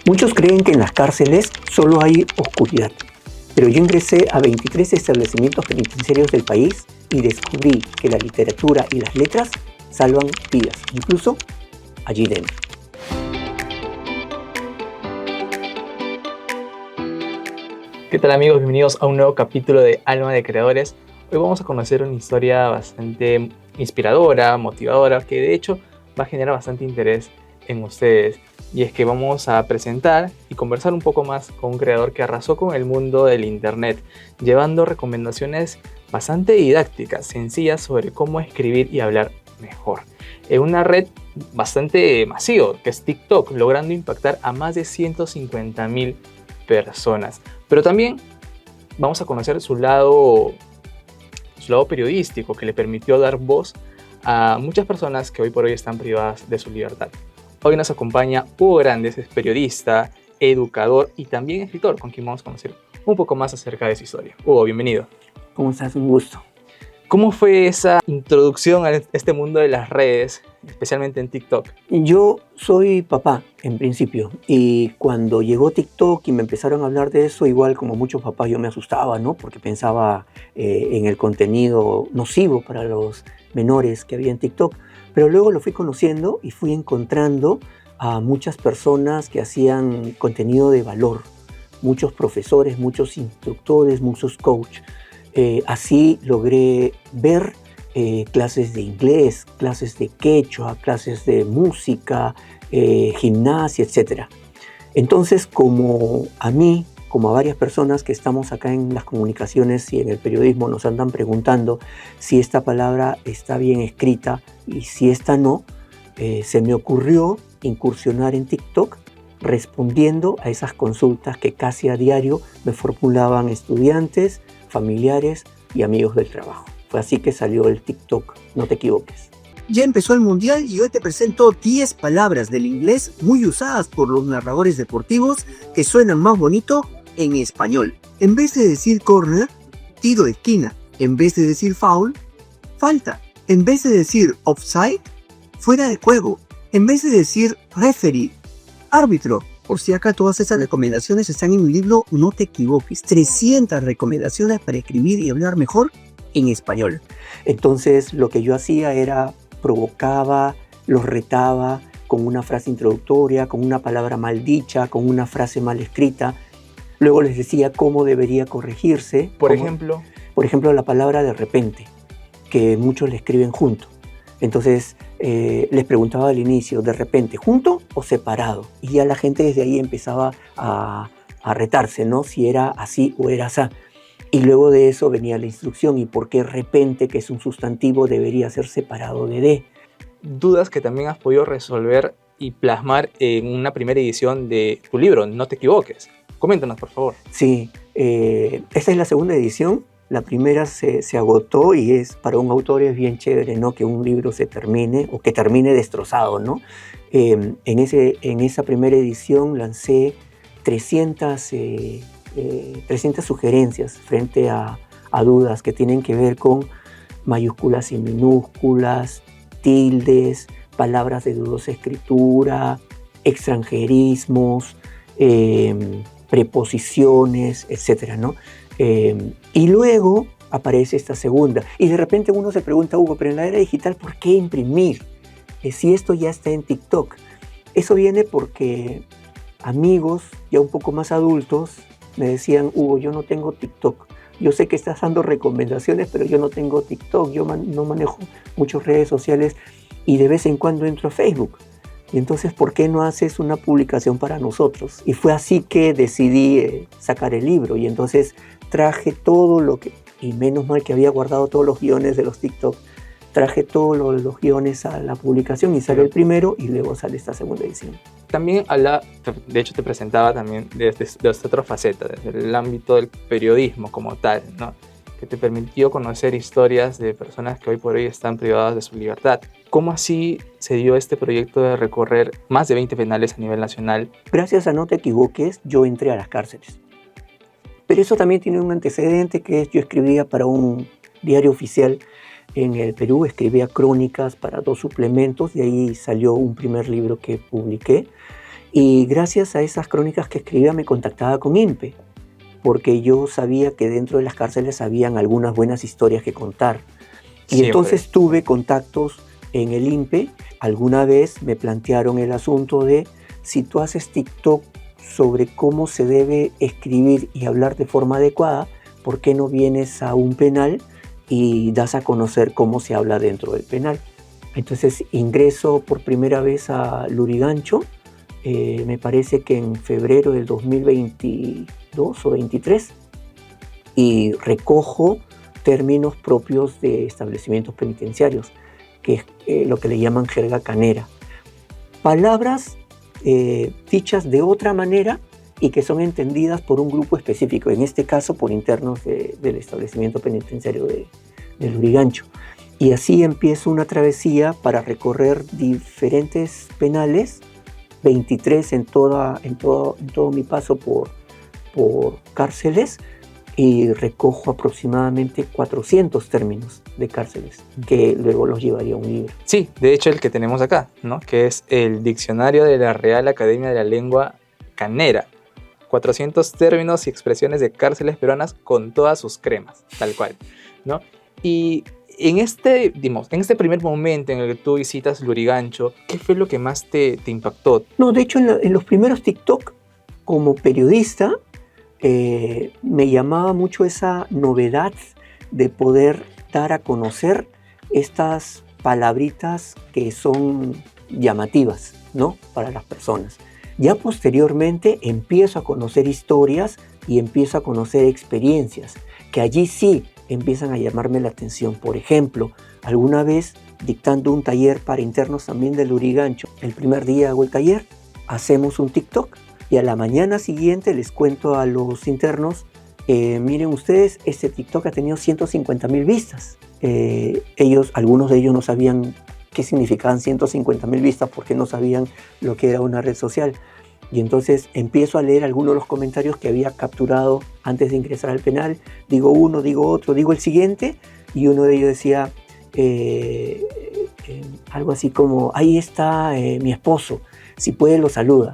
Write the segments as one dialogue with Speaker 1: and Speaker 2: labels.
Speaker 1: Muchos creen que en las cárceles solo hay oscuridad, pero yo ingresé a 23 establecimientos penitenciarios del país y descubrí que la literatura y las letras salvan vidas, incluso allí dentro.
Speaker 2: ¿Qué tal, amigos? Bienvenidos a un nuevo capítulo de Alma de Creadores. Hoy vamos a conocer una historia bastante inspiradora, motivadora, que de hecho va a generar bastante interés en ustedes. Y es que vamos a presentar y conversar un poco más con un creador que arrasó con el mundo del internet, llevando recomendaciones bastante didácticas, sencillas sobre cómo escribir y hablar mejor. En una red bastante masiva, que es TikTok, logrando impactar a más de 150,000 personas. Pero también vamos a conocer su lado periodístico, que le permitió dar voz a muchas personas que hoy por hoy están privadas de su libertad. Hoy nos acompaña Hugo Grandes, es periodista, educador y también escritor, con quien vamos a conocer un poco más acerca de su historia. Hugo, bienvenido.
Speaker 1: ¿Cómo estás? Un gusto.
Speaker 2: ¿Cómo fue esa introducción a este mundo de las redes, especialmente en TikTok?
Speaker 1: Yo soy papá, en principio, y cuando llegó TikTok y me empezaron a hablar de eso, igual como muchos papás yo me asustaba, ¿no? Porque pensaba en el contenido nocivo para los menores que había en TikTok. Pero luego lo fui conociendo y fui encontrando a muchas personas que hacían contenido de valor, muchos profesores, muchos instructores, muchos coaches. Así logré ver clases de inglés, clases de quechua, clases de música, gimnasia, etc. Entonces, como a mí, como a varias personas que estamos acá en las comunicaciones y en el periodismo, nos andan preguntando si esta palabra está bien escrita y si esta no, se me ocurrió incursionar en TikTok respondiendo a esas consultas que casi a diario me formulaban estudiantes, familiares y amigos del trabajo. Fue así que salió el TikTok, no te equivoques.
Speaker 3: Ya empezó el Mundial y hoy te presento 10 palabras del inglés muy usadas por los narradores deportivos que suenan más bonito en español. En vez de decir corner, tiro de esquina. En vez de decir foul, falta. En vez de decir offside, fuera de juego. En vez de decir referee, árbitro. Por si acá todas esas recomendaciones están en un libro, no te equivoques. 300 recomendaciones para escribir y hablar mejor en español.
Speaker 1: Entonces lo que yo hacía era provocaba, los retaba con una frase introductoria, con una palabra mal dicha, con una frase mal escrita. Luego les decía cómo debería corregirse.
Speaker 2: Por ejemplo,
Speaker 1: la palabra de repente, que muchos le escriben junto. Entonces les preguntaba al inicio, ¿de repente junto o separado? Y ya la gente desde ahí empezaba a retarse, ¿no? Si era así o era así. Y luego de eso venía la instrucción, y por qué repente, que es un sustantivo, debería ser separado de de.
Speaker 2: Dudas que también has podido resolver y plasmar en una primera edición de tu libro, No te equivoques. Coméntanos, por favor.
Speaker 1: Sí, esta es la segunda edición. La primera se agotó y para un autor es bien chévere, ¿no? Que un libro se termine o que termine destrozado, ¿no? En esa primera edición lancé 300 sugerencias frente a dudas que tienen que ver con mayúsculas y minúsculas, tildes, palabras de dudosa escritura, extranjerismos, preposiciones, etcétera, ¿no? Y luego aparece esta segunda. Y de repente uno se pregunta, Hugo, pero en la era digital, ¿por qué imprimir? Si esto ya está en TikTok. Eso viene porque amigos ya un poco más adultos me decían, Hugo, yo no tengo TikTok. Yo sé que estás dando recomendaciones, pero yo no tengo TikTok. Yo no manejo muchas redes sociales y de vez en cuando entro a Facebook. Y entonces, ¿por qué no haces una publicación para nosotros? Y fue así que decidí sacar el libro. Y entonces traje todo lo que, y menos mal que había guardado todos los guiones de los TikTok, traje todos los guiones a la publicación y sale el primero y luego sale esta segunda edición.
Speaker 2: También de hecho te presentaba también desde otra faceta, desde el ámbito del periodismo como tal, ¿no? Que te permitió conocer historias de personas que hoy por hoy están privadas de su libertad. ¿Cómo así se dio este proyecto de recorrer más de 20 penales a nivel nacional?
Speaker 1: Gracias a No te equivoques, yo entré a las cárceles. Pero eso también tiene un antecedente, que es yo escribía para un diario oficial en el Perú, escribía crónicas para 2 suplementos, de ahí salió un primer libro que publiqué. Y gracias a esas crónicas que escribía me contactaba con INPE, porque yo sabía que dentro de las cárceles habían algunas buenas historias que contar. Y
Speaker 2: Siempre.
Speaker 1: entonces tuve contactos en el INPE. Alguna vez me plantearon el asunto de si tú haces TikTok sobre cómo se debe escribir y hablar de forma adecuada, ¿por qué no vienes a un penal y das a conocer cómo se habla dentro del penal? Entonces ingreso por primera vez a Lurigancho, me parece que en febrero del 2022 o 23, y recojo términos propios de establecimientos penitenciarios, que es lo que le llaman jerga canera. Palabras dichas de otra manera y que son entendidas por un grupo específico, en este caso por internos del establecimiento penitenciario de Lurigancho. Y así empiezo una travesía para recorrer diferentes penales, 23 en todo mi paso por cárceles, y recojo aproximadamente 400 términos de cárceles que luego los llevaría a un libro.
Speaker 2: Sí, de hecho el que tenemos acá, ¿no? Que es el Diccionario de la Real Academia de la Lengua Canera. 400 términos y expresiones de cárceles peruanas con todas sus cremas, tal cual, ¿no? Y en este primer momento en el que tú visitas Lurigancho, ¿qué fue lo que más te impactó?
Speaker 1: No, de hecho en los primeros TikTok, como periodista, me llamaba mucho esa novedad de poder dar a conocer estas palabritas que son llamativas, ¿no?, para las personas. Ya posteriormente empiezo a conocer historias y empiezo a conocer experiencias que allí sí empiezan a llamarme la atención. Por ejemplo, alguna vez dictando un taller para internos también de Lurigancho, el primer día hago el taller, hacemos un TikTok y a la mañana siguiente les cuento a los internos, miren ustedes, este TikTok ha tenido 150,000 vistas. Algunos de ellos no sabían qué significaban 150,000 vistas porque no sabían lo que era una red social. Y entonces empiezo a leer algunos de los comentarios que había capturado antes de ingresar al penal. Digo uno, digo otro, digo el siguiente, y uno de ellos decía algo así como, ahí está mi esposo, si puede lo saluda.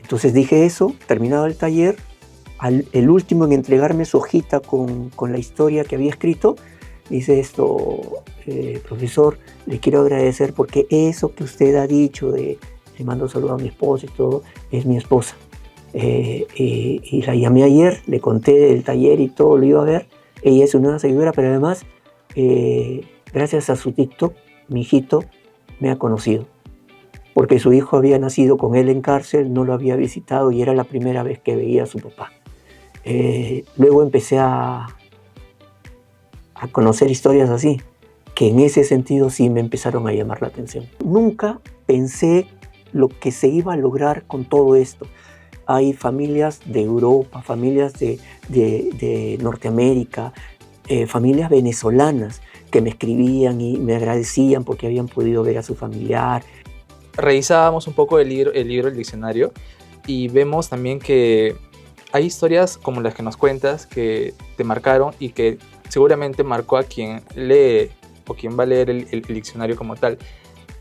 Speaker 1: Entonces dije eso, terminado el taller, el último en entregarme su hojita con la historia que había escrito, dice esto, profesor, le quiero agradecer porque eso que usted ha dicho de le mando saludos a mi esposa y todo, es mi esposa. Y la llamé ayer, le conté del taller y todo, lo iba a ver. Ella es una nueva seguidora, pero además, gracias a su TikTok, mi hijito me ha conocido. Porque su hijo había nacido con él en cárcel, no lo había visitado y era la primera vez que veía a su papá. Luego empecé a conocer historias así, que en ese sentido sí me empezaron a llamar la atención. Nunca pensé lo que se iba a lograr con todo esto. Hay familias de Europa, familias de Norteamérica, familias venezolanas que me escribían y me agradecían porque habían podido ver a su familiar.
Speaker 2: Revisábamos un poco el libro, el diccionario, y vemos también que hay historias como las que nos cuentas que te marcaron y que seguramente marcó a quien lee o quien va a leer el diccionario como tal.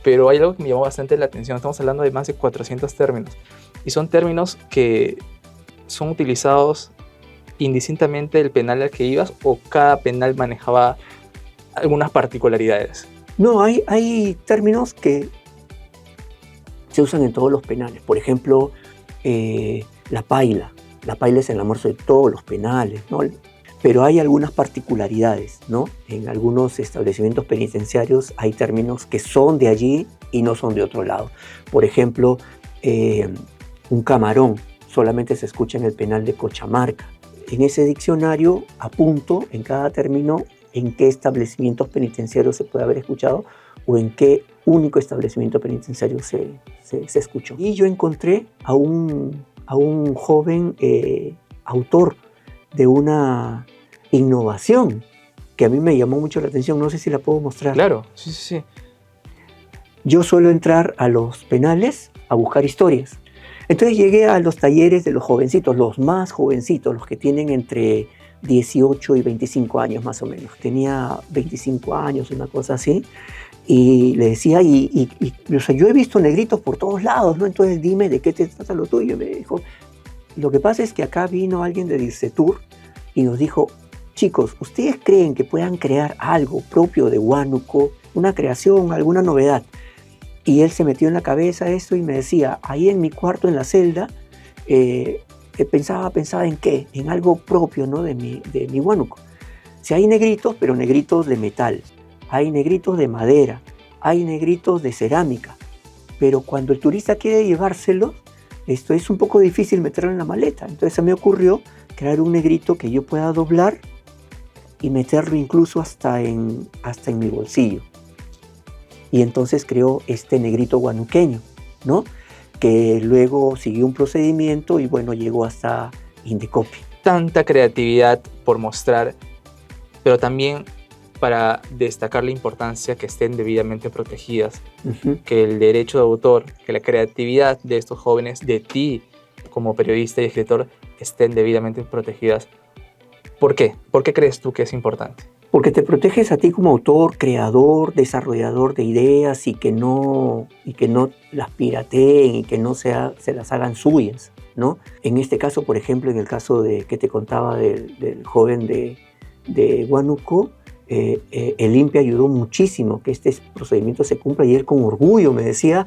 Speaker 2: Pero hay algo que me llamó bastante la atención. Estamos hablando de más de 400 términos. Y son términos que son utilizados indistintamente del penal al que ibas, o cada penal manejaba algunas particularidades.
Speaker 1: No, hay términos que se usan en todos los penales. Por ejemplo, la paila. La paila es el almuerzo de todos los penales, ¿no? Pero hay algunas particularidades, ¿no? En algunos establecimientos penitenciarios hay términos que son de allí y no son de otro lado. Por ejemplo, un camarón solamente se escucha en el penal de Cochamarca. En ese diccionario apunto en cada término en qué establecimientos penitenciarios se puede haber escuchado o en qué único establecimiento penitenciario se escuchó. Y yo encontré a un joven autor de una innovación que a mí me llamó mucho la atención. No sé si la puedo mostrar.
Speaker 2: Claro, sí.
Speaker 1: Yo suelo entrar a los penales a buscar historias. Entonces llegué a los talleres de los jovencitos, los más jovencitos, los que tienen entre 18 y 25 años más o menos. Tenía 25 años, una cosa así. Y le decía, o sea, yo he visto negritos por todos lados, ¿no? Entonces dime de qué te trata lo tuyo. Me dijo, lo que pasa es que acá vino alguien de Dircetur y nos dijo, chicos, ¿ustedes creen que puedan crear algo propio de Huánuco, una creación, alguna novedad? Y él se metió en la cabeza esto y me decía, ahí en mi cuarto, en la celda, pensaba en qué, en algo propio, ¿no? de mi Huánuco. Si hay negritos, pero negritos de metal, hay negritos de madera, hay negritos de cerámica, pero cuando el turista quiere llevárselo, esto es un poco difícil meterlo en la maleta. Entonces se me ocurrió crear un negrito que yo pueda doblar y meterlo incluso hasta en mi bolsillo. Y entonces creó este negrito huanuqueño, ¿no? Que luego siguió un procedimiento y bueno, llegó hasta Indecopi.
Speaker 2: Tanta creatividad por mostrar, pero también para destacar la importancia que estén debidamente protegidas, que el derecho de autor, que la creatividad de estos jóvenes, de ti como periodista y escritor, estén debidamente protegidas. ¿Por qué? ¿Por qué crees tú que es importante?
Speaker 1: Porque te proteges a ti como autor, creador, desarrollador de ideas y que no las pirateen y que no se las hagan suyas, ¿no? En este caso, por ejemplo, en el caso que te contaba del joven de Huánuco, el INPE ayudó muchísimo que este procedimiento se cumpla y él con orgullo me decía,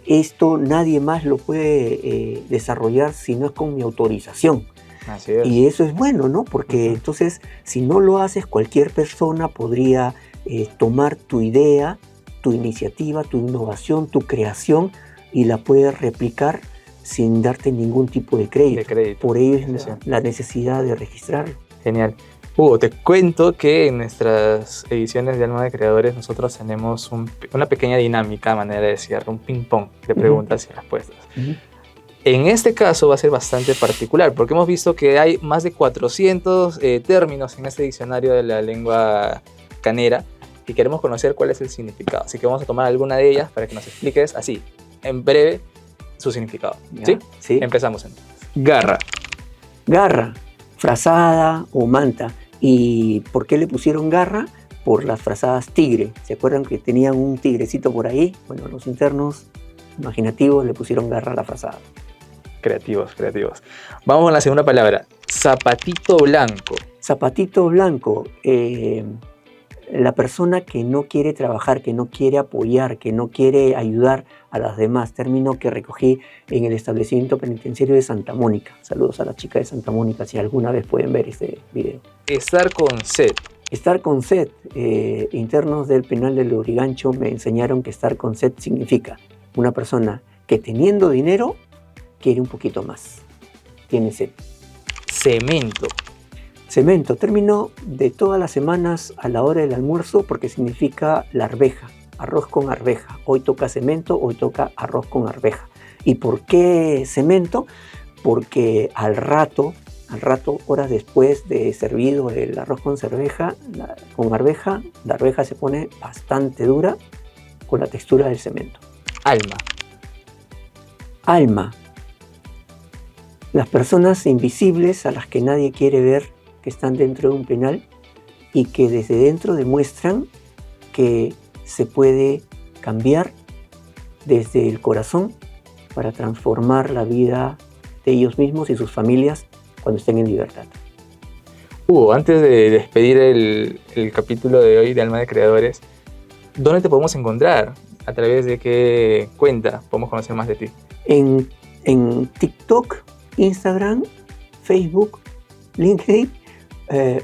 Speaker 1: esto nadie más lo puede desarrollar si no es con mi autorización.
Speaker 2: Así es.
Speaker 1: Y eso es bueno, ¿no? Porque entonces, si no lo haces, cualquier persona podría tomar tu idea, tu iniciativa, tu innovación, tu creación y la puede replicar sin darte ningún tipo de crédito. Por ello es la necesidad de registrarlo.
Speaker 2: Genial. Hugo, te cuento que en nuestras ediciones de Alma de Creadores nosotros tenemos una pequeña dinámica, manera de decir, un ping-pong de preguntas y respuestas. En este caso va a ser bastante particular porque hemos visto que hay más de 400 términos en este diccionario de la lengua canera y queremos conocer cuál es el significado. Así que vamos a tomar alguna de ellas para que nos expliques así, en breve, su significado. ¿Sí?
Speaker 1: Sí.
Speaker 2: Empezamos entonces. Garra.
Speaker 1: Garra, frazada o manta. ¿Y por qué le pusieron garra? Por las frazadas tigre. ¿Se acuerdan que tenían un tigrecito por ahí? Bueno, los internos imaginativos le pusieron garra a la frazada.
Speaker 2: Creativos. Vamos con la segunda palabra. Zapatito blanco.
Speaker 1: Zapatito blanco. La persona que no quiere trabajar, que no quiere apoyar, que no quiere ayudar a las demás. Término que recogí en el establecimiento penitenciario de Santa Mónica. Saludos a la chica de Santa Mónica si alguna vez pueden ver este video.
Speaker 2: Estar con sed.
Speaker 1: Estar con sed. Internos del penal del Lurigancho me enseñaron que estar con sed significa una persona que teniendo dinero quiere un poquito más. Tiene sed.
Speaker 2: Cemento.
Speaker 1: Cemento, término de todas las semanas a la hora del almuerzo porque significa la arveja, arroz con arveja. Hoy toca cemento, hoy toca arroz con arveja. ¿Y por qué cemento? Porque al rato, horas después de servido el arroz con arveja, la arveja se pone bastante dura con la textura del cemento.
Speaker 2: Alma.
Speaker 1: Alma. Las personas invisibles a las que nadie quiere ver, que están dentro de un penal y que desde dentro demuestran que se puede cambiar desde el corazón para transformar la vida de ellos mismos y sus familias cuando estén en libertad.
Speaker 2: Hugo, antes de despedir el capítulo de hoy de Alma de Creadores, ¿dónde te podemos encontrar? ¿A través de qué cuenta podemos conocer más de ti?
Speaker 1: En TikTok, Instagram, Facebook, LinkedIn,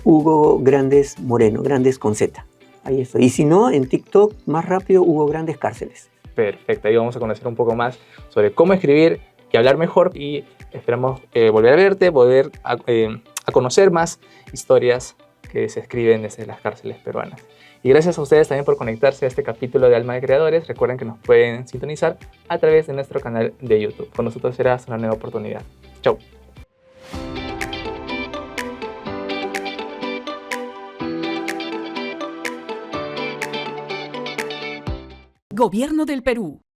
Speaker 1: Hugo Grandes Moreno, Grandes con Z. Ahí estoy. Y si no, en TikTok, más rápido, Hugo Grandes Cárceles.
Speaker 2: Perfecto, ahí vamos a conocer un poco más sobre cómo escribir y hablar mejor y esperamos volver a verte, volver a conocer más historias que se escriben desde las cárceles peruanas. Y gracias a ustedes también por conectarse a este capítulo de Alma de Creadores. Recuerden que nos pueden sintonizar a través de nuestro canal de YouTube. Con nosotros será hasta una nueva oportunidad. Chau.
Speaker 4: Gobierno del Perú.